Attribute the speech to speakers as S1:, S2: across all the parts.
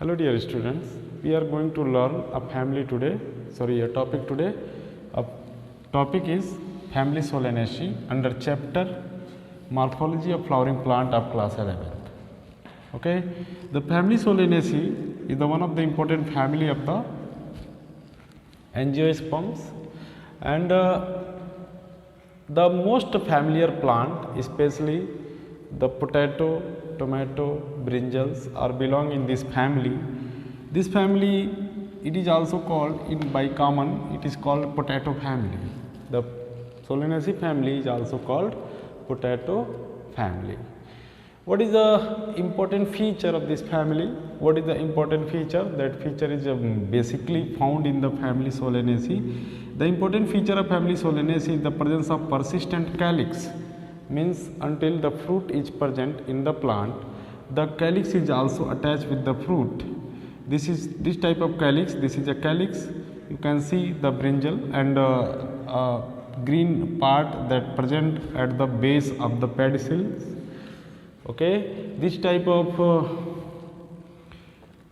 S1: Hello dear students, we are going to learn a family today, a topic today. A topic is family Solanaceae under chapter Morphology of Flowering Plant of class 11th. Okay, the family Solanaceae is the one of the important family of the angiosperms and the most familiar plant, especially the potato, tomato, brinjals are belong in this family. This family, it is also called by common, it is called potato family. The Solanaceae family is also called potato family. What is the important feature of this family? What is the important feature? That feature is basically found in the family Solanaceae. The important feature of family Solanaceae is the presence of persistent calyx. Means until the fruit is present in the plant, the calyx is also attached with the fruit. This is this type of calyx. This is a calyx. You can see the brinjal and green part that present at the base of the pedicels. Okay, this type of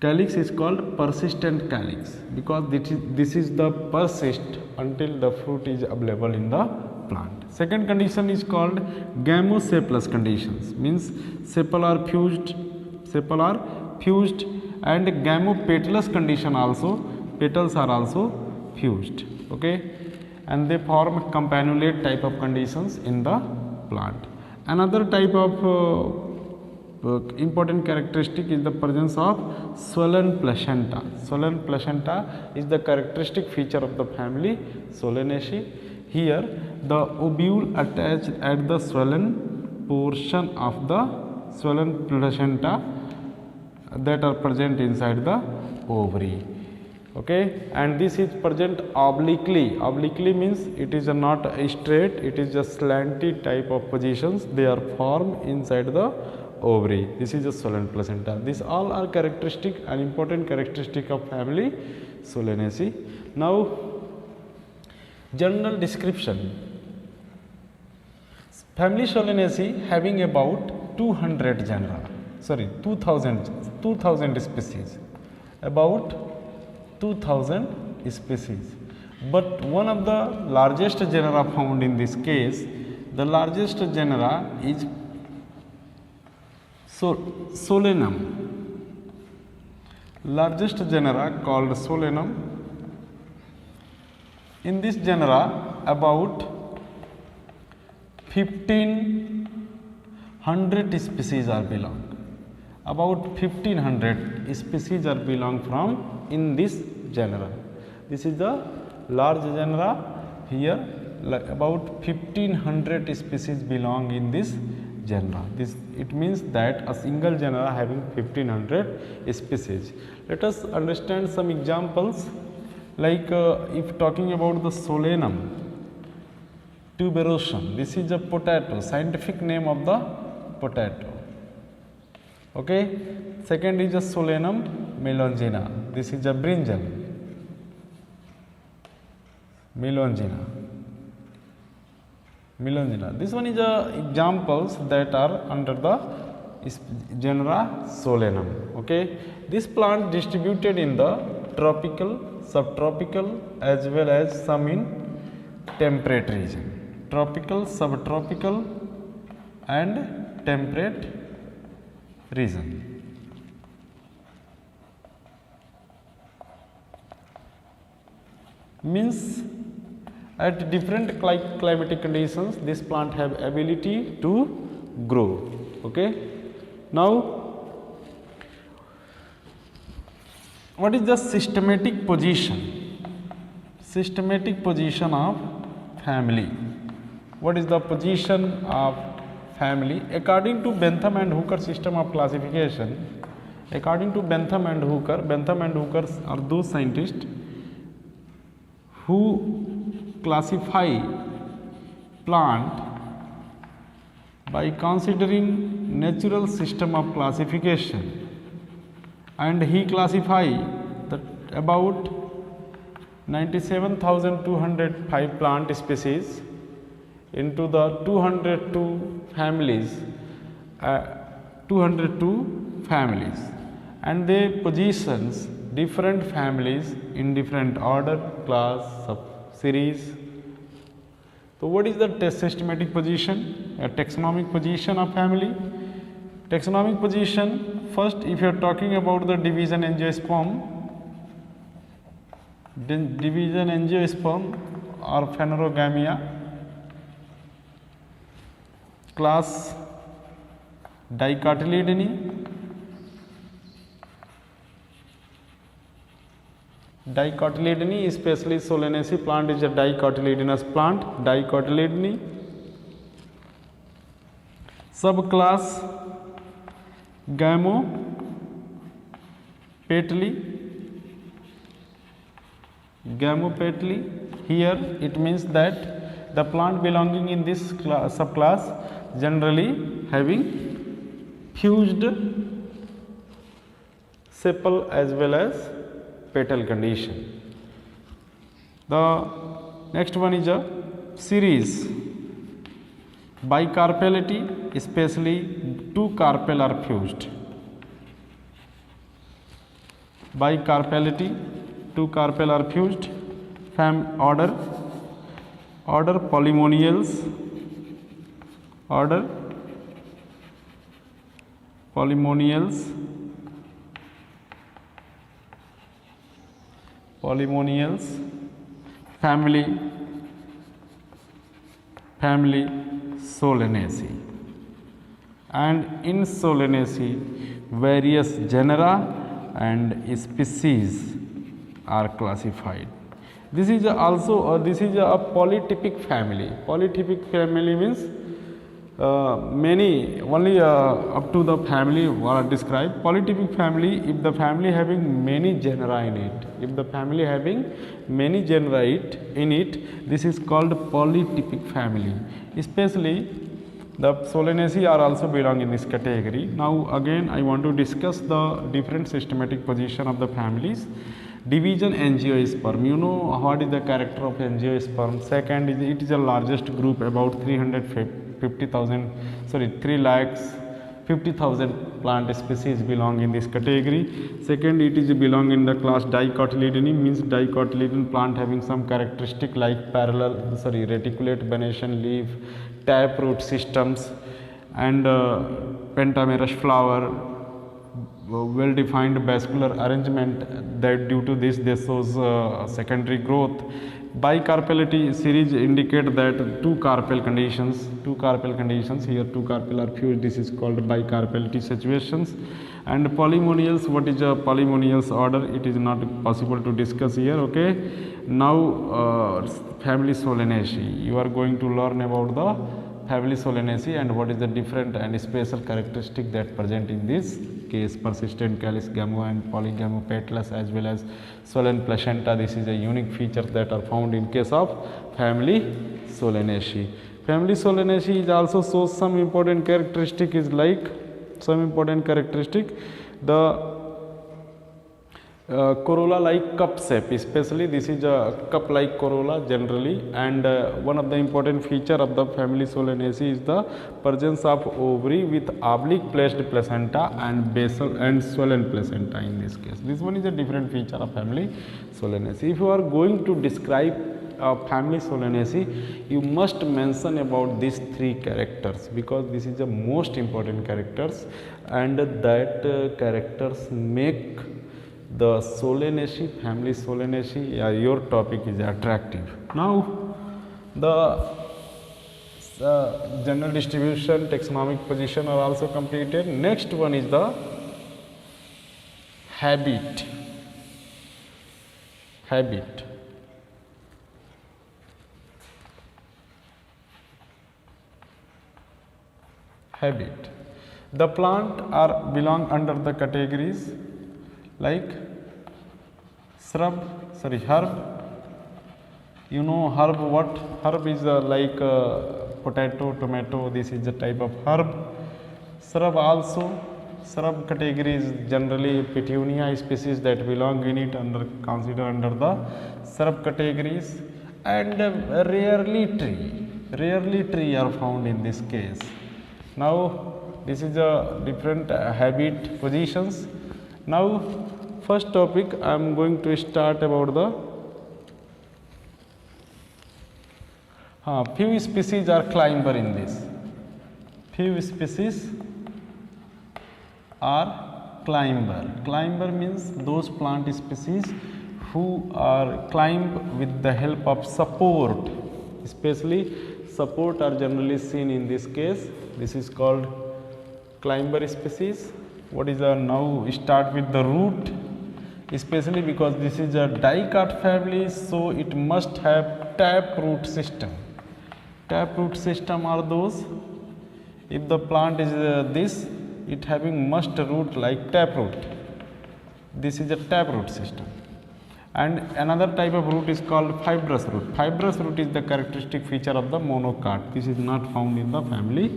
S1: calyx is called persistent calyx because this is the persist until the fruit is available in the plant. Second condition is called gamosepalous conditions, means sepal are fused and gamopetalous condition also, petals are also fused. Okay, and they form campanulate type of conditions in the plant. Another type of important characteristic is the presence of swollen placenta. Swollen placenta is the characteristic feature of the family Solanaceae. Here the ovule attached at the swollen portion of the swollen placenta that are present inside the ovary. Okay, and this is present obliquely. Obliquely means it is not straight, it is just slanty type of positions. They are formed inside the ovary. This is a swollen placenta. These all are characteristic and important characteristic of family Solanaceae. Now, general description. Family Solanaceae having about 200 genera. 2000 species. About 2000 species. But one of the largest genera found in this case, the largest genera is Solanum. Largest genera called Solanum. In this genera, about 1500 species are belong. About 1500 species are belong from in this genera. This is the large genera. Here, about 1500 species belong in this genera. It means that a single genera having 1500 species. Let us understand some examples. Like if talking about the Solanum tuberosum, this is a potato, scientific name of the potato. Okay. Second is a Solanum melongena. This is a brinjal. Melongena. This one is examples that are under the genera Solanum. Okay. This plant distributed in the tropical, subtropical as well as some in temperate region. Tropical, subtropical and temperate region. Means at different climatic conditions this plant have ability to grow. Okay. Now, what is the systematic position? Systematic position of family. What is the position of family? According to Bentham and Hooker system of classification, according to Bentham and Hooker are those scientists who classify plant by considering natural system of classification, and he classify that about 97,205 plant species into the 202 families, and they positions different families in different order, class, sub series. So what is the systematic position, a taxonomic position of family? Taxonomic position, first if you are talking about the division angiosperm, then division angiosperm or phanerogamia, class dicotyledony, dicotyledony, especially Solanaceae plant is a dicotyledonous plant, dicotyledony. Subclass Gamopetalae, Gamopetalae. Here it means that the plant belonging in this subclass generally having fused sepal as well as petal condition. The next one is a series bicarpellity, especially two carpel are fused. Bicarpellity, two carpel are fused. Order Polymoniales, order Polymoniales, family Solanaceae, and in Solanaceae various genera and species are classified. This is also this is a polytypic family. Polytypic family means many, only up to the family are described. Polytypic family, if the family having many genera in it, if the family having many genera in it, this is called polytypic family. Especially the Solanaceae are also belong in this category. Now again I want to discuss the different systematic position of the families. Division angiosperm, you know what is the character of angiosperm. Second is it is the largest group, about 350,000 plant species belong in this category. Second, it is belong in the class dicotyledony, means dicotyledon plant having some characteristic like reticulate venation leaf, taproot systems, and pentamerous flower, well defined vascular arrangement, that due to this they shows secondary growth. Bicarpellity series indicate that two carpel conditions, here two carpel are fused, this is called bicarpellity situations. And polymonials, what is a polymonials order, it is not possible to discuss here. Okay, now family Solanaceae, you are going to learn about the family Solanaceae and what is the different and special characteristic that present in this case. Persistent calyx, gamo and polygamopetalous, as well as swollen placenta. This is a unique feature that are found in case of family Solanaceae. Family Solanaceae is also shows some important characteristic, is like the corolla like cup shape, especially this is a cup like corolla generally. And one of the important feature of the family Solanaceae is the presence of ovary with oblique placed placenta and basal and swollen placenta in this case. This one is a different feature of family Solanaceae. If you are going to describe family Solanaceae, you must mention about these three characters, because this is the most important characters, and that characters make the Solanaceae, family Solanaceae, your topic is attractive. Now the general distribution, taxonomic position are also completed. Next one is the habit. The plant are belong under the categories like herb. You know herb, what herb is like potato, tomato, this is the type of herb. Shrub also, shrub category is generally petunia species that belong in it, consider under the shrub categories. And rarely tree are found in this case. Now this is a different habit positions. Now first topic I am going to start about the few species are climber in this. Few species are climber. Climber means those plant species who are climb with the help of support, especially support are generally seen in this case. This is called climber species. What is the now start with the root, especially because this is a dicot family, so it must have tap root system. Tap root system are those, if the plant is this, it having must root like tap root. This is a tap root system. And another type of root is called fibrous root. Fibrous root is the characteristic feature of the monocot. This is not found in the family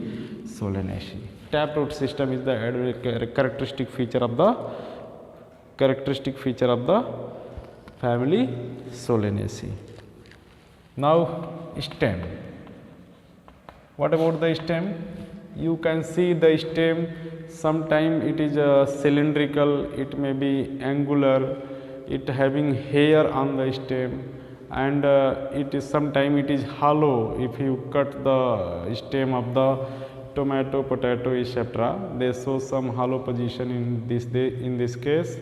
S1: Solanaceae. Tap root system is the characteristic feature of the family Solanaceae. Now stem. What about the stem? You can see the stem, sometime it is cylindrical, it may be angular, it having hair on the stem, and it is sometime it is hollow. If you cut the stem of the tomato, potato, etc., they show some hollow position in this case.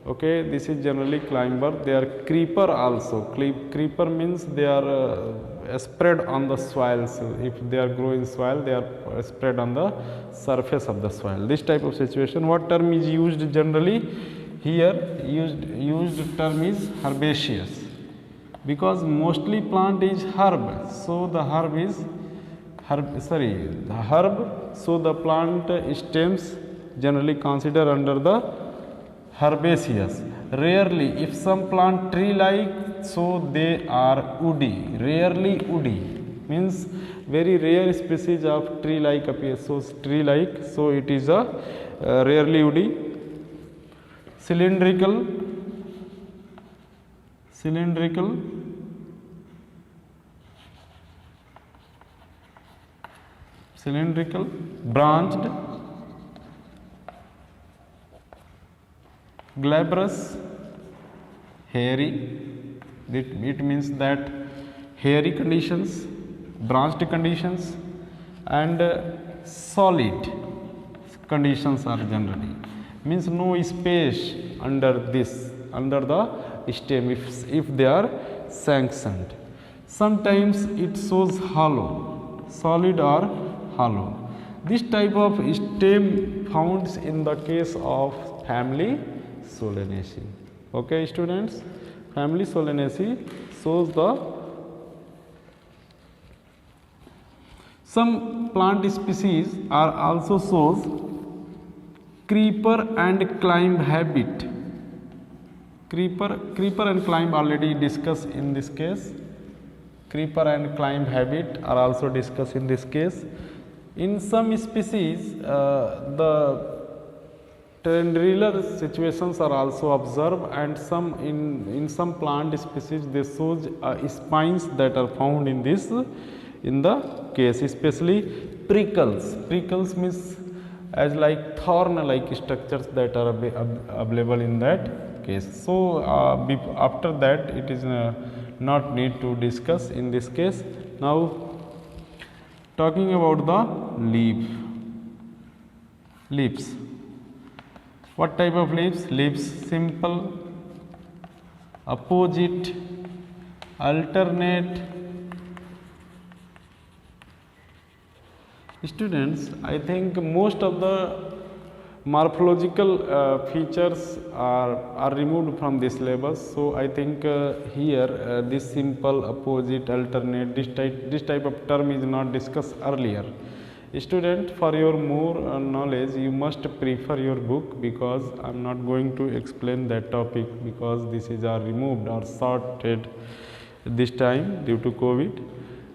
S1: Okay, this is generally climber. They are creeper also. Creeper means they are spread on the soil. So if they are grow in soil, they are spread on the surface of the soil. This type of situation. What term is used generally? Here used term is herbaceous, because mostly plant is herb. So the herb is herb. So the plant stems generally considered under the herbaceous. Rarely, if some plant tree like, so they are woody. Rarely woody means very rare species of tree like appears. So tree like, so it is a rarely woody. Cylindrical, branched, glabrous, hairy. It means that hairy conditions, branched conditions, and solid conditions are generally. Means no space under the stem if they are sanctioned. Sometimes it shows hollow, solid or hollow. This type of stem found in the case of family Solanaceae. Okay, students, family Solanaceae shows some plant species are also shows creeper and climb habit. Creeper and climb already discussed in this case. Creeper and climb habit are also discussed in this case. In some species, the tendrilar situations are also observed, and some in some plant species they show spines that are found in the case, especially prickles. Prickles means as like thorn like structures that are available in that case. So after that it is not need to discuss in this case. Now talking about the leaves. What type of leaves? Leaves simple, opposite, alternate. Students, I think most of the morphological features are removed from this syllabus. So I think here this simple, opposite, alternate, this type of term is not discussed earlier. Student, for your more knowledge, you must prefer your book, because I am not going to explain that topic, because this is removed or sorted this time due to COVID,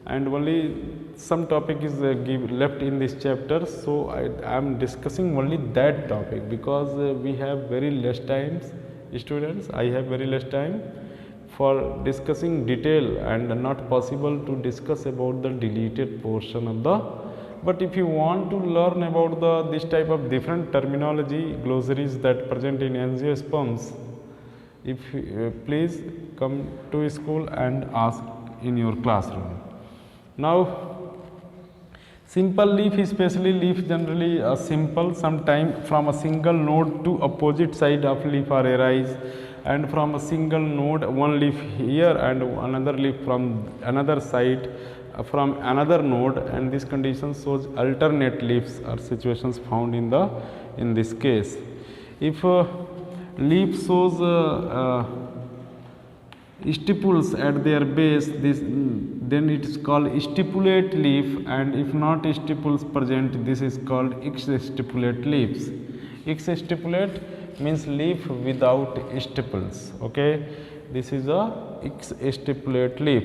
S1: and only some topic is left in this chapter. So I am discussing only that topic, because we have very less times. Students, I have very less time for discussing detail, and not possible to discuss about the deleted portion of the But if you want to learn about this type of different terminology glossaries that present in angiosperms, if please come to school and ask in your classroom. Now simple leaf, especially leaf generally simple, sometime from a single node to opposite side of leaf are arise, and from a single node one leaf here and another leaf from another side from another node, and this condition shows alternate leaves are situations found in this case. If leaf shows stipules at their base, then it is called stipulate leaf, and if not stipules present, this is called X-stipulate leaves. X-stipulate means leaf without stipules. Okay, this is a X-stipulate leaf,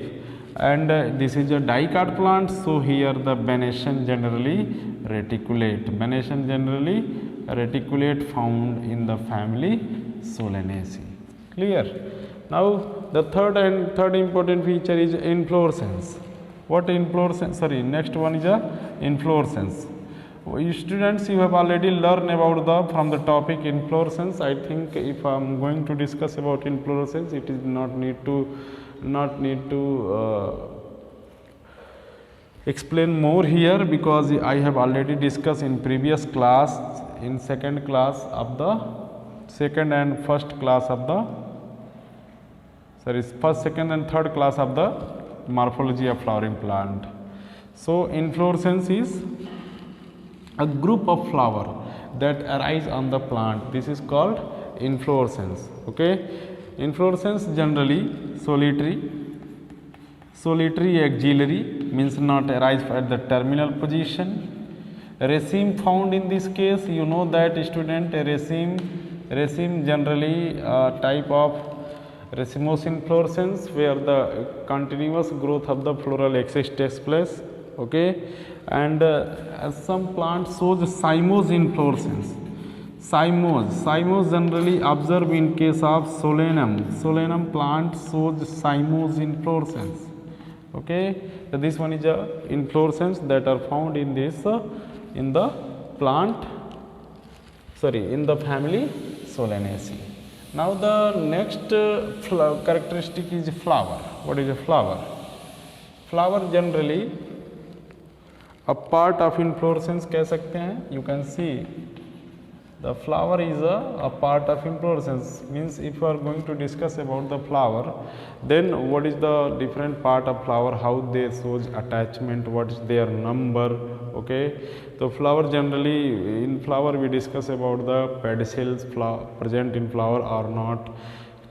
S1: and this is a dicot plant. So here the venation generally reticulate. Venation generally reticulate found in the family Solanaceae. Clear? Now the third important feature is inflorescence. What inflorescence? Sorry, next one is a inflorescence. You students, you have already learned about from the topic inflorescence. I think if I am going to discuss about inflorescence, it is not need to explain more here, because I have already discussed in previous class, in second class of the second and first class of the first, second and third class of the morphology of flowering plant. So inflorescence is a group of flower that arise on the plant. This is called inflorescence. Okay, inflorescence generally solitary axillary means not arise at the terminal position. Raceme found in this case, you know that student, raceme generally type of racemose inflorescence where the continuous growth of the floral axis takes place. Okay, and some plants shows cymose inflorescence. Cymose generally observed in case of solanum plant shows cymose inflorescence. Okay, so this one is a inflorescence that are found in this in the plant, in the family Solanaceae. Now the next characteristic is flower. What is a flower? Flower generally a part of inflorescence कह सकते हैं. You can see the flower is a part of inflorescence. Means if you are going to discuss about the flower, then what is the different part of flower, how they shows attachment, what is their number. Okay, so flower generally, in flower we discuss about the pedicels present in flower or not,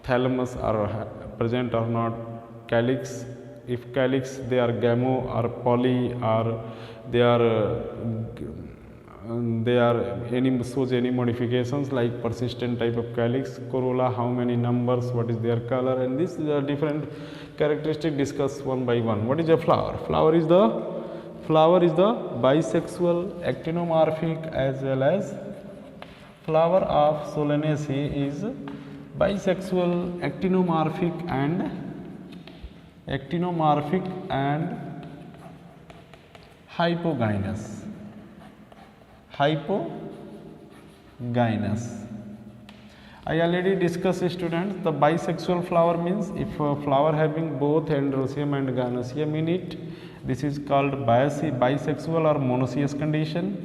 S1: thalamus are present or not, calyx, if calyx they are gamo or poly, or they are shows any modifications like persistent type of calyx, corolla, how many numbers, what is their color, and these are different characteristics discussed one by one. What is a flower? Flower is the bisexual, actinomorphic, as well as flower of Solanaceae is bisexual, actinomorphic and hypogynous. I already discussed, students, the bisexual flower means if a flower having both androecium and gynoecium in it, this is called bisexual or monoecious condition.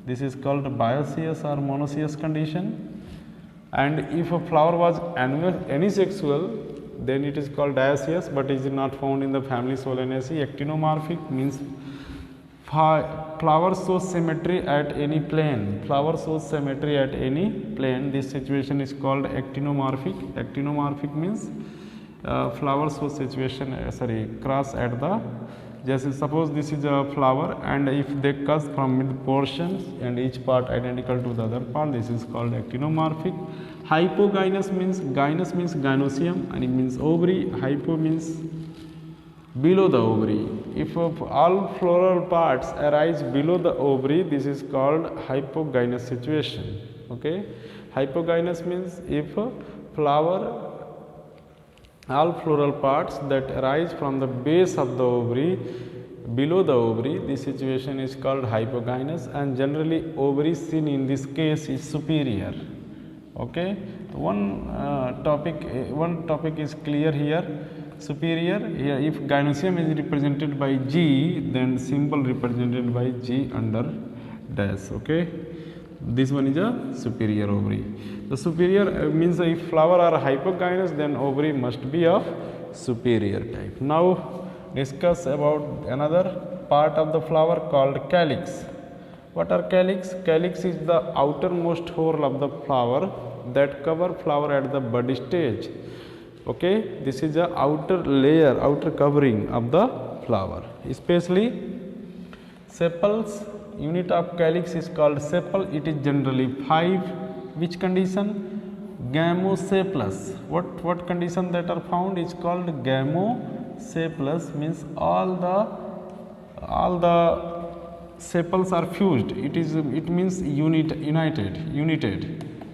S1: This is called dioecious or monoecious condition. And if a flower was anisexual, then it is called dioecious, but is not found in the family Solanaceae. Actinomorphic means flower shows symmetry at any plane. Flower shows symmetry at any plane. This situation is called actinomorphic. Actinomorphic means flower shows situation cross at the, just suppose this is a flower, and if they cut from mid portions and each part identical to the other part, this is called actinomorphic. Hypogynous means gynoecium and it means ovary. Hypo means below the ovary. If all floral parts arise below the ovary, this is called hypogynous situation. Okay, hypogynous means if flower, all floral parts that arise from the base of the ovary below the ovary, this situation is called hypogynous, and generally ovary seen in this case is superior. Okay, one topic is clear here. Superior here, if gynoecium is represented by G, then symbol represented by G under dash. Okay, this one is a superior ovary. The superior means if flower are hypogynous, then ovary must be of superior type. Now discuss about another part of the flower called calyx. What are calyx? Calyx is the outermost whorl of the flower that cover flower at the bud stage. Okay, this is the outer layer, outer covering of the flower. Especially sepals, unit of calyx is called sepal. It is generally 5. Which condition? Gamosepalous. What condition that are found is called gamosepalous, means all the sepals are fused. It means united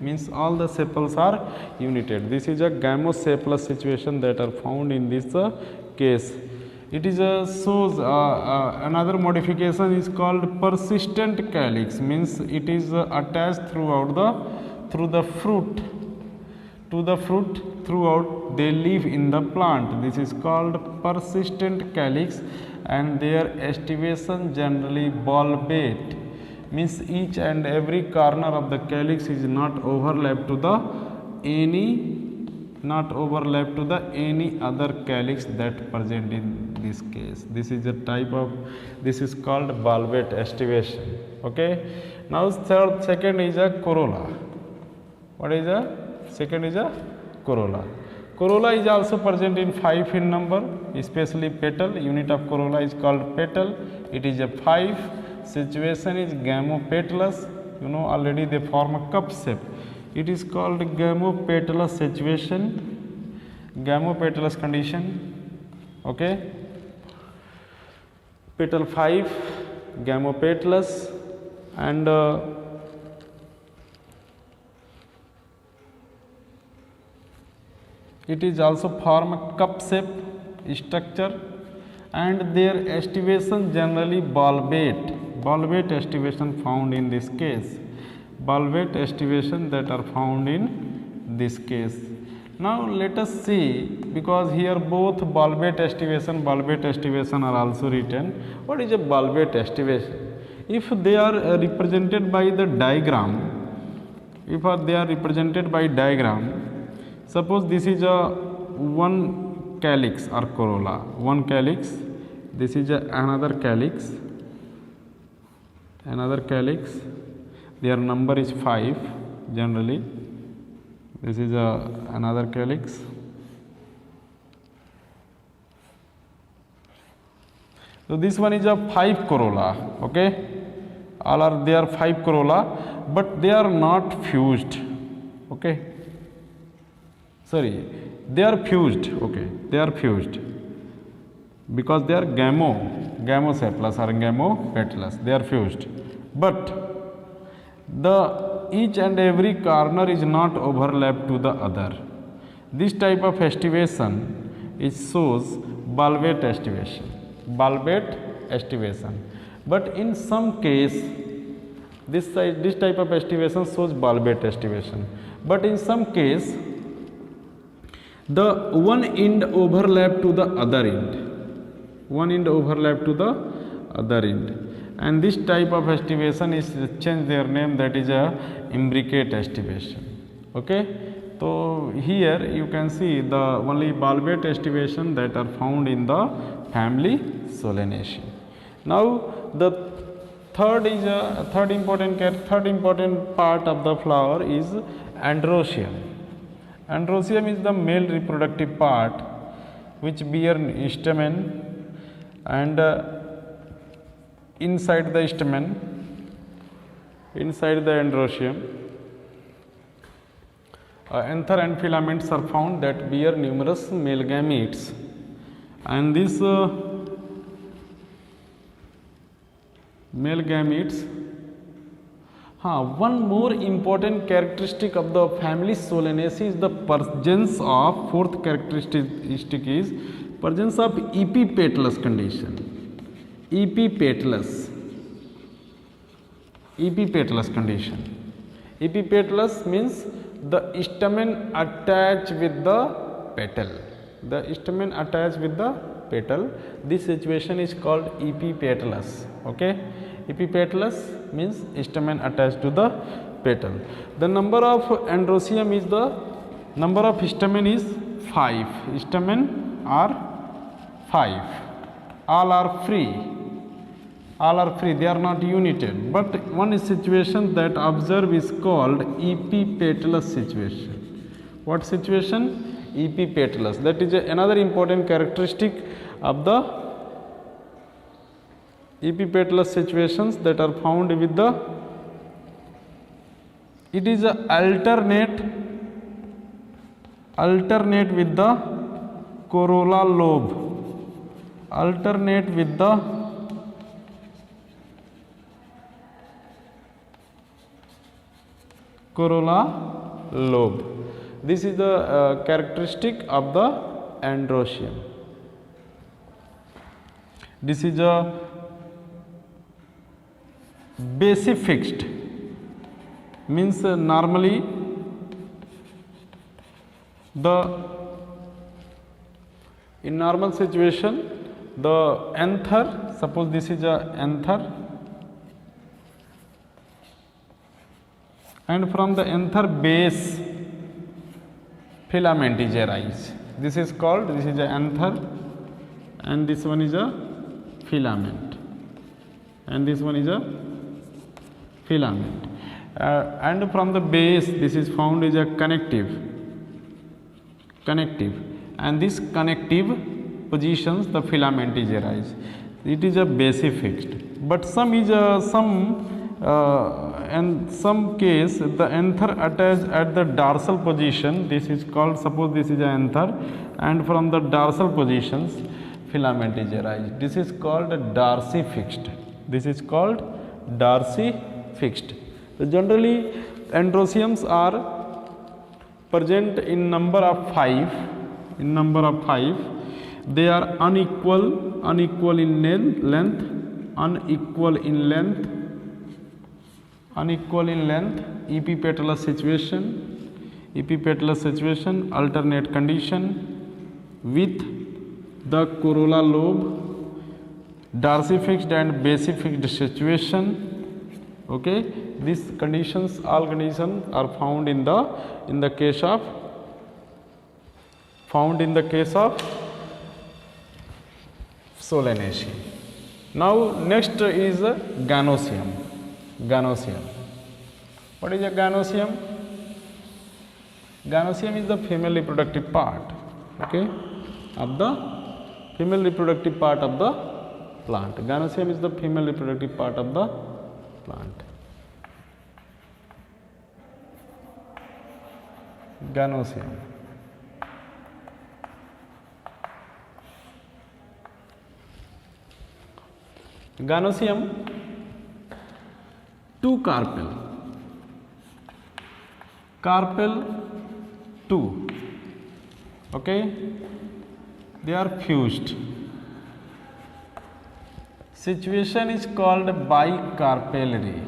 S1: means all the sepals are united. This is a gamosepalous situation that are found in this case. It is shows another modification is called persistent calyx, means it is attached throughout the fruit throughout they live in the plant. This is called persistent calyx, and their estivation generally bulbate, means each and every corner of the calyx is not overlapped to the any other calyx that present in this case. This is called bulbate estivation. Okay, now second is a corolla. What is a second is a corolla. Corolla is also present in 5 in number, especially petal. Unit of corolla is called petal. It is a 5. Situation is gamopetalous. You know already they form a cup shape. It is called gamopetalous situation, gamopetalous condition. Okay, petal 5, gamopetalous, and it is also form a cup shape structure, and their estivation generally bulbate estivation found in this case. Bulbate estivation that are found in this case. Now let us see, because here both bulbate estivation are also written. What is a bulbate estivation? If they are represented by the diagram, suppose this is a one calyx or corolla, one calyx, this is another calyx, their number is 5 generally. This is another calyx. So this one is a 5 corolla. Okay, all are there 5 corolla, but they are not fused. Okay, sorry, they are fused. Okay, they are fused because they are gamosepalous or gamopetalous. They are fused, but each and every corner is not overlapped to the other. This type of estivation shows bulbate estivation. But in some case, this type of estivation shows bulbate estivation. But in some case, the one end overlap to the other end. And this type of estivation is change their name, that is a imbricate estivation. Okay, so here you can see the only bulbate estivation that are found in the family Solanaceae. Now the third important part of the flower is androecium. Androecium is the male reproductive part which bear stamen, and inside the androecium, anther and filaments are found that bear numerous male gametes, and these male gametes. One more important characteristic of the family Solanaceae is the presence of, fourth characteristic is presence of epipetalous condition. epipetalous. Epipetalous condition. Epipetalous means the stamen attached with the petal. The stamen attached with the petal. This situation is called epipetalous. Okay, epipetalous means stamen attached to the petal. The number of androecium is the number of stamen is 5. Stamen are 5. All are free. All are free, they are not united. But one situation that observe is called epipetalous situation. What situation? Epipetalous. That is another important characteristic of the epipetalous situations that are found with the, it is a alternate with the corolla lobe, alternate with the corolla lobe. This is the characteristic of the androecium. This is a basifixed, means normally in normal situation the anther, suppose this is a anther, and from the anther base filament is arise. This is called, this is a anther, and this one is a filament, and this one is a filament, and from the base this is found is a connective, and this connective positions the filament is arise. It is a basifixed, but some is in some case the anther attached at the dorsal position. This is called, suppose this is an anther, and from the dorsal positions filament is arise. This is called Darcy fixed. This is called Darcy fixed. So generally androeciums are present in number of 5. In number of 5, they are unequal in length, unequal in length, epipetalous situation, alternate condition with the corolla lobe, Darcy fixed and basifixed situation. Okay, these conditions, all conditions are found in the case of Solanaceae. Now next is Ganoecium. What is a Ganoecium? Ganoecium is the female reproductive part, okay, of the female reproductive part of the plant. Ganoecium is the female reproductive part of the plant. Ganoecium. Ganoecium, 2 carpel 2, okay, they are fused. Situation is called bicarpellary.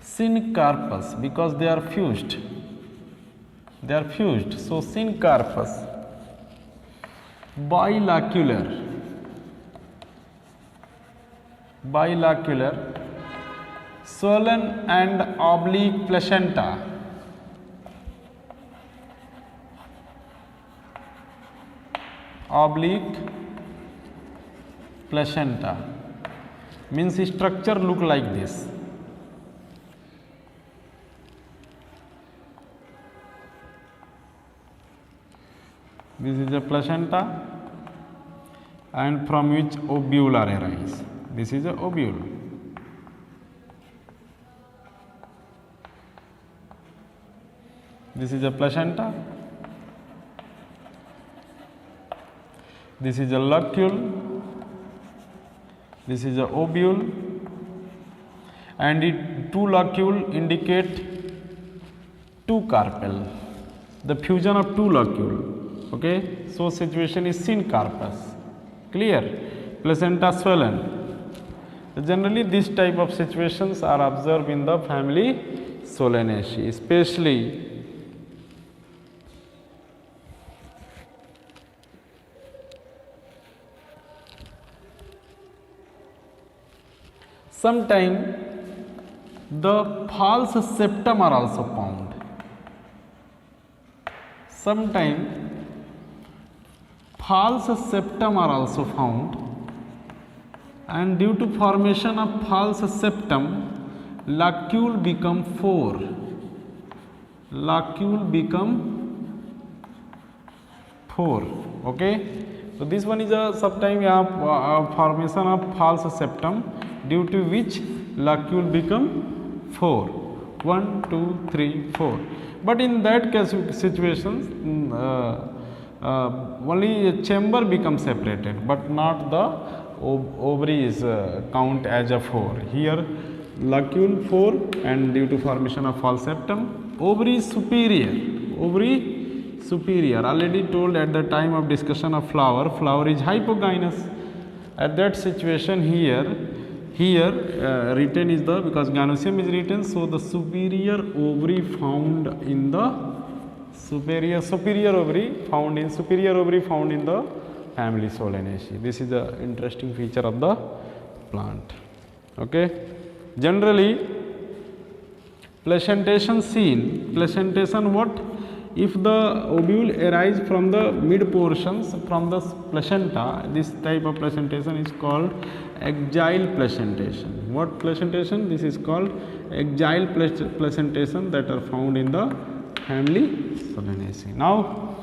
S1: Syncarpous, because they are fused. So syncarpous. Bilocular, swollen and oblique placenta. Means structure look like this. This is a placenta, and from which ovule are arise. This is a ovule. This is a placenta. This is a locule. This is a ovule, and it 2 locule indicate 2 carpel. The fusion of 2 locule. Okay, so situation is syncarpus. Clear? Placenta swollen. Generally, this type of situations are observed in the family Solanaceae, especially sometimes the false septum are also found. Sometimes false septum are also found, and due to formation of false septum, locule become 4. Locule become 4. Okay, so this one is a sometime formation of false septum, due to which locule become 4. 1, 2, 3, 4. But in that case situations, only a chamber becomes separated, but not the ovary is count as a 4. Here locule 4, and due to formation of false septum, ovary is superior. Ovary superior. Already told at the time of discussion of flower, flower is hypogynous. At that situation here written is the, because gynosium is written, so the superior ovary found in the superior ovary found in the family Solanaceae. This is the interesting feature of the plant. Okay, generally placentation seen. Placentation what? If the ovule arise from the mid portions from the placenta, this type of placentation is called axial placentation. What placentation? This is called axial placentation, that are found in the family Solanaceae. Now,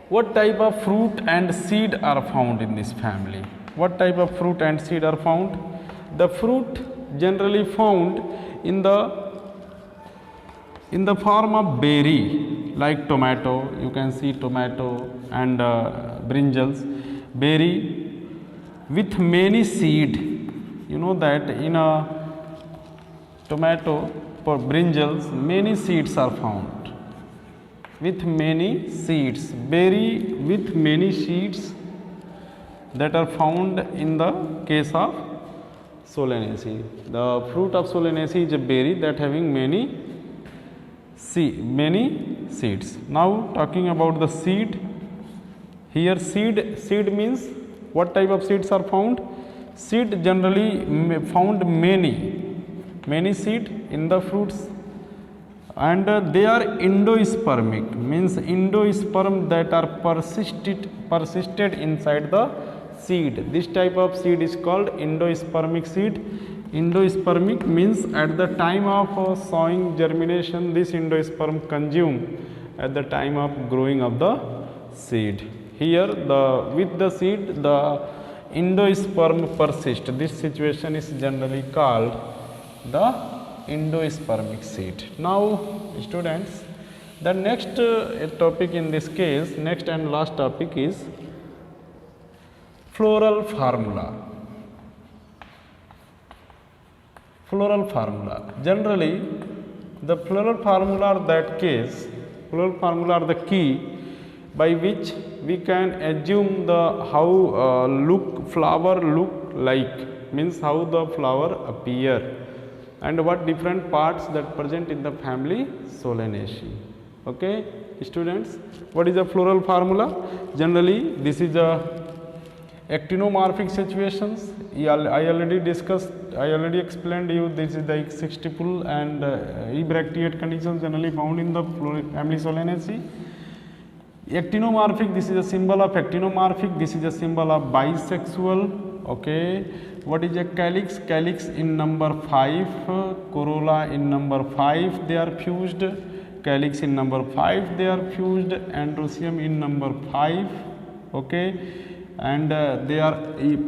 S1: what type of fruit and seed are found in this family? What type of fruit and seed are found? The fruit generally found in the form of berry, like tomato. You can see tomato and brinjals. Berry with many seed. You know that in a tomato, for brinjals, many seeds are found. With many seeds. Berry with many seeds that are found in the case of Solanaceae. The fruit of Solanaceae is a berry that having many seeds. Now talking about the seed. Here seed means what type of seeds are found? Seed generally found many seed in the fruits, and they are endospermic, means endosperm that are persisted inside the seed. This type of seed is called endospermic seed. Endospermic means at the time of sowing germination, this endosperm consume at the time of growing of the seed. Here with the seed the endosperm persist. This situation is generally called the endospermic seed. Now students, the next topic in this case, next and last topic is floral formula. Floral formula. Generally, the floral formula are that case, floral formula are the key by which we can assume the how flower look like, means how the flower appear, and what different parts that present in the family Solanaceae. Okay, students, what is the floral formula? Generally, this is a actinomorphic situations. I already explained you, this is the sextuple and ebracteate conditions generally found in the family Solanaceae. Actinomorphic, this is a symbol of actinomorphic, this is a symbol of bisexual. Okay, what is a calyx? Calyx in number 5, corolla in number 5 they are fused, calyx in number 5 they are fused, androecium in number 5. Okay, and they are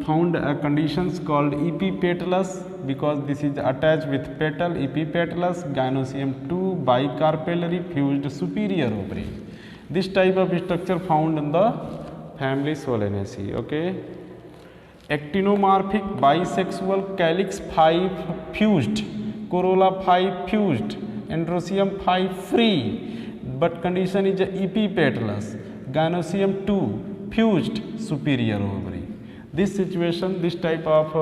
S1: found conditions called epipetalous, because this is attached with petal, epipetalous, gynosium 2 bicarpellary fused superior ovary. This type of structure found in the family Solanaceae. Okay, actinomorphic, bisexual, calyx 5 fused, corolla 5 fused, androecium 5 free, but condition is epipetalous. Gynosium 2 fused superior ovary. This situation, this type of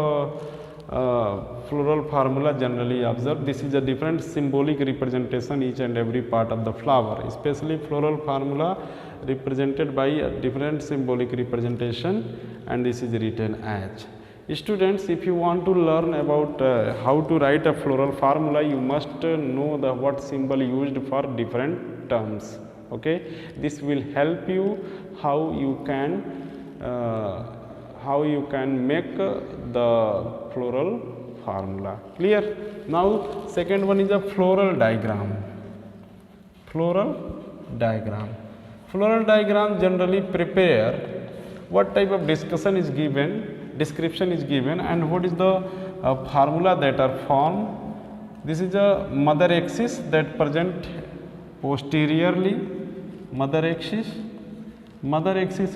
S1: floral formula generally observed. This is a different symbolic representation each and every part of the flower, especially floral formula represented by a different symbolic representation, and this is written as. Students, if you want to learn about how to write a floral formula, you must know the what symbol used for different terms. Okay, this will help you how you can make the floral formula. Clear? Now second one is a floral diagram. Floral diagram. Floral diagram generally prepare what type of description is given, and what is the formula that are formed. This is a mother axis that present posteriorly. Mother axis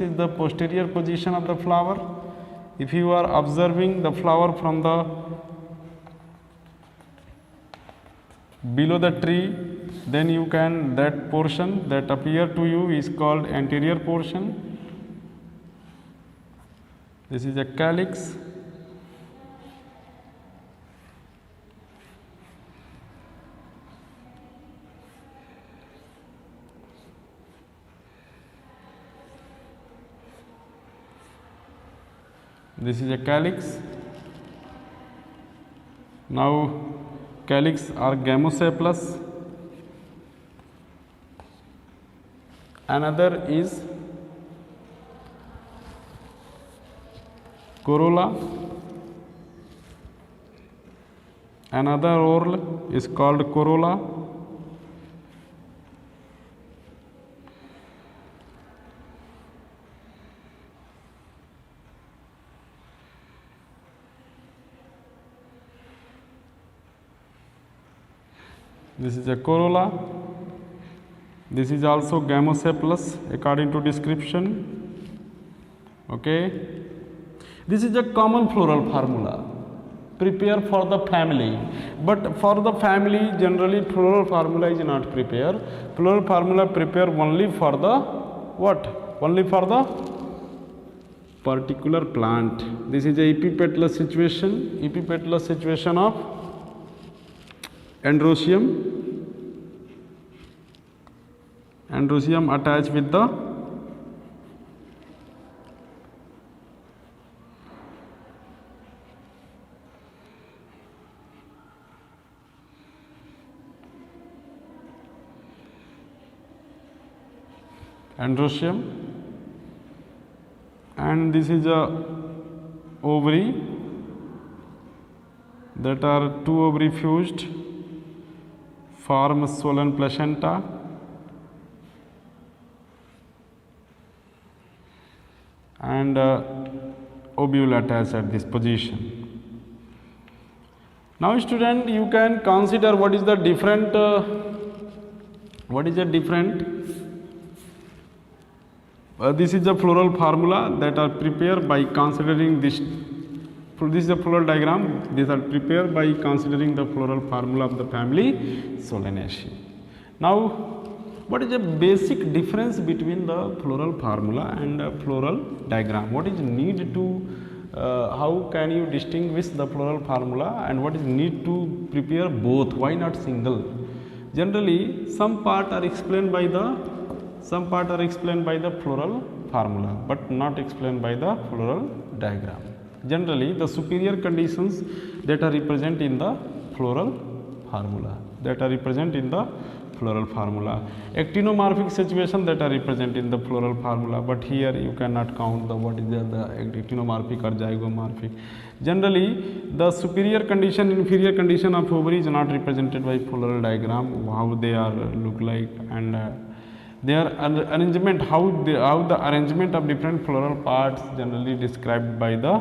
S1: is the posterior position of the flower. If you are observing the flower from the below the tree, then you can, that portion that appear to you is called anterior portion. This is a calyx. This is a calyx. Now calyx are gamosepalous. Another is corolla. Another whorl is called corolla. This is a corolla. This is also gamosepalous according to description. Okay. This is a common floral formula. Prepare for the family, but for the family generally floral formula is not prepared. Floral formula prepare only for the what? Only for the particular plant. This is a epipetalous situation of androecium attached with the androecium, and this is a ovary that are two ovary fused, form swollen placenta, and ovule attached at this position. Now student, you can consider what is the different this is the floral formula that are prepared by considering this. This is the floral diagram. These are prepared by considering the floral formula of the family Solanaceae. Now, what is the basic difference between the floral formula and the floral diagram? What is need to how can you distinguish the floral formula, and what is need to prepare both? Why not single? Generally, some part are explained by the floral formula, but not explained by the floral diagram. Generally, the superior conditions that are represented in the floral formula, actinomorphic situation that are represented in the floral formula, but here you cannot count the what is the actinomorphic or zygomorphic. Generally, the superior condition, inferior condition of ovary is not represented by floral diagram, how they are look like, and their arrangement, how the arrangement of different floral parts generally described by the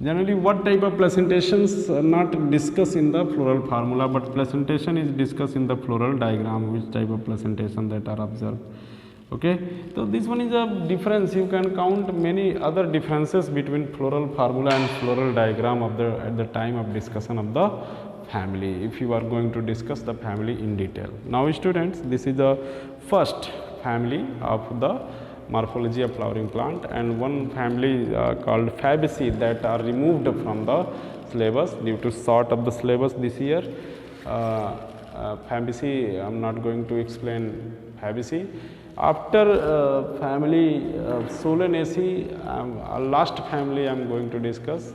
S1: generally what type of placentations are not discussed in the floral formula, but placentation is discussed in the floral diagram, which type of placentation that are observed. Okay, so this one is a difference. You can count many other differences between floral formula and floral diagram of the at the time of discussion of the family, if you are going to discuss the family in detail. Now students, this is the first family of the morphology of flowering plant, and one family called Fabaceae that are removed from the syllabus due to short of the syllabus this year. Fabaceae, I am not going to explain Fabaceae. After family Solanaceae, last family I am going to discuss,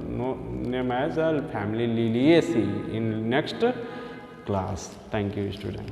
S1: name as family Liliaceae in next class. Thank you, student.